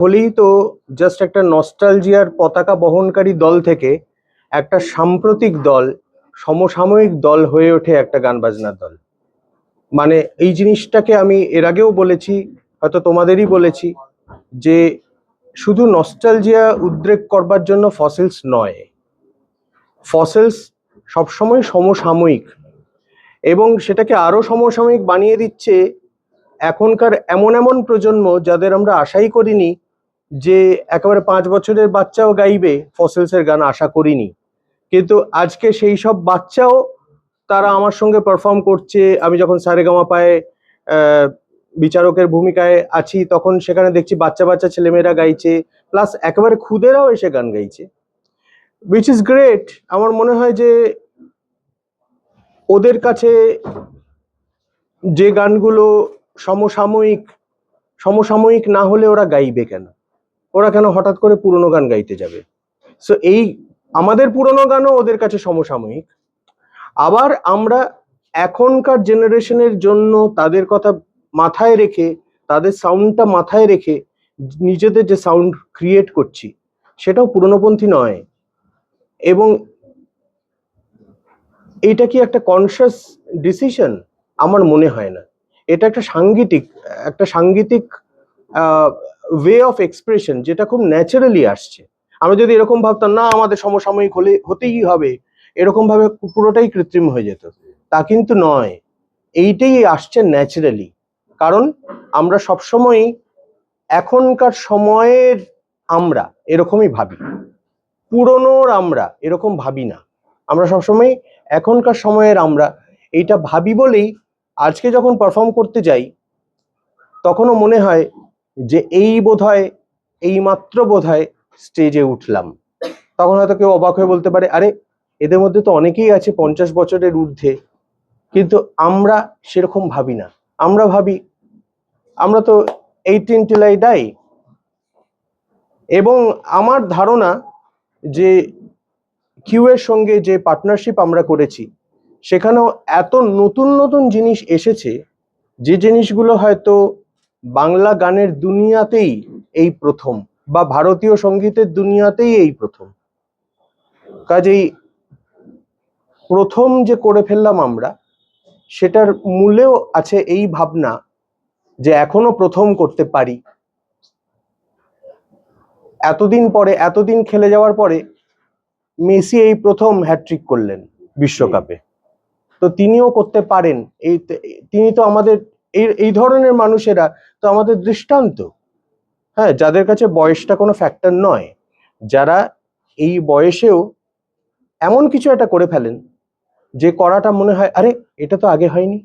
হলেই তো জাস্ট একটা নস্টালজিয়ার পতাকা বহনকারী দল থেকে একটা সাম্প্রতিক দল, সমসাময়িক দল হয়ে ওঠে একটা গান বাজনার দল। মানে এই জিনিসটাকে আমি এর আগেও বলেছি, হয়তো তোমাদেরই বলেছি, যে শুধু নস্টালজিয়া উদ্রেক করবার জন্য ফসিলস নয়, ফসিলস সবসময় সমসাময়িক, এবং সেটাকে আরো সমসাময়িক বানিয়ে দিচ্ছে এখনকার এমন এমন প্রজন্ম যাদের আমরা আশাই করিনি যে একেবারে 5 বছরের বাচ্চাও গাইবে ফসিলসের গান, আশা করিনি। কিন্তু আজকে সেই সব বাচ্চাও তারা আমার সঙ্গে পারফর্ম করছে। আমি যখন সারেগামাপায় বিচারকের ভূমিকায় আছি তখন সেখানে দেখছি বাচ্চা বাচ্চা ছেলেমেয়েরা গাইছে, প্লাস একেবারে খুদেরাও এসে গান গাইছে, উইচ ইজ গ্রেট। আমার মনে হয় যে ওদের কাছে যে গানগুলো সমসাময়িক, সমসাময়িক না হলে ওরা গাইবে কেন? ওরা কেন হঠাৎ করে পুরোনো গান গাইতে যাবে? সো এই আমাদের পুরোনো গানও ওদের কাছে সমসাময়িক। আবার আমরা এখনকার জেনারেশনের জন্য তাদের কথা মাথায় রেখে, তাদের সাউন্ডটা মাথায় রেখে নিজেদের যে সাউন্ড ক্রিয়েট করছি সেটাও পুরনোপন্থী নয়। এবং এইটা কি একটা কনসিয়াস ডিসিশন? আমার মনে হয় না। এটা একটা সাংগীতিক ওয়ে অফ এক্সপ্রেশন যেটা খুব ন্যাচারালি আসছে। আমরা যদি এরকম ভাবতাম না আমাদের সমসাময়িক হতেই হবে, এরকম ভাবে পুরোটাই কৃত্রিম হয়ে যেত। তা কিন্তু নয়, এইটাই আসছে ন্যাচারালি। কারণ আমরা সবসময়ই এখনকার সময়ের আমরা এরকমই ভাবি, পুরনোর আমরা এরকম ভাবি না। আমরা সবসময় এখনকার সময়ের আমরা এইটা ভাবি বলেই আজকে যখন পারফর্ম করতে যাই তখনও মনে হয় যে এইমাত্র বোধহয় স্টেজে উঠলাম। তখন হয়তো কেউ অবাক হয়ে বলতে পারে, আরে এদের মধ্যে তো অনেকেই আছে 50 বছরের ঊর্ধ্বে। কিন্তু আমরা সেরকম ভাবি না। আমরা ভাবি আমরা তো 18 till I die। এবং আমার ধারণা যে কিউ এর সঙ্গে যে পার্টনারশিপ আমরা করেছি সেখানেও এত নতুন নতুন জিনিস এসেছে যে জিনিসগুলো হয়তো বাংলা গানের দুনিয়াতেই এই প্রথম, বা ভারতীয় সঙ্গীতের দুনিয়াতেই এই প্রথম। কাজেই প্রথম যে করে ফেললাম আমরা, সেটার মূলেও আছে এই ভাবনা যে এখনো প্রথম করতে পারি। এতদিন খেলে যাওয়ার পরে মেসি এই প্রথম হ্যাটট্রিক করলেন বিশ্বকাপে, তো তিনিও করতে পারেন। তিনি তো আমাদের এই ধরনের মানুষেরা তো আমাদের দৃষ্টান্ত। হ্যাঁ, যাদের কাছে বয়সটা কোনো ফ্যাক্টর নয়, যারা এই বয়সেও এমন কিছু একটা করে ফেলেন যে করাটা মনে হয় আরে এটা তো আগে হয়নি,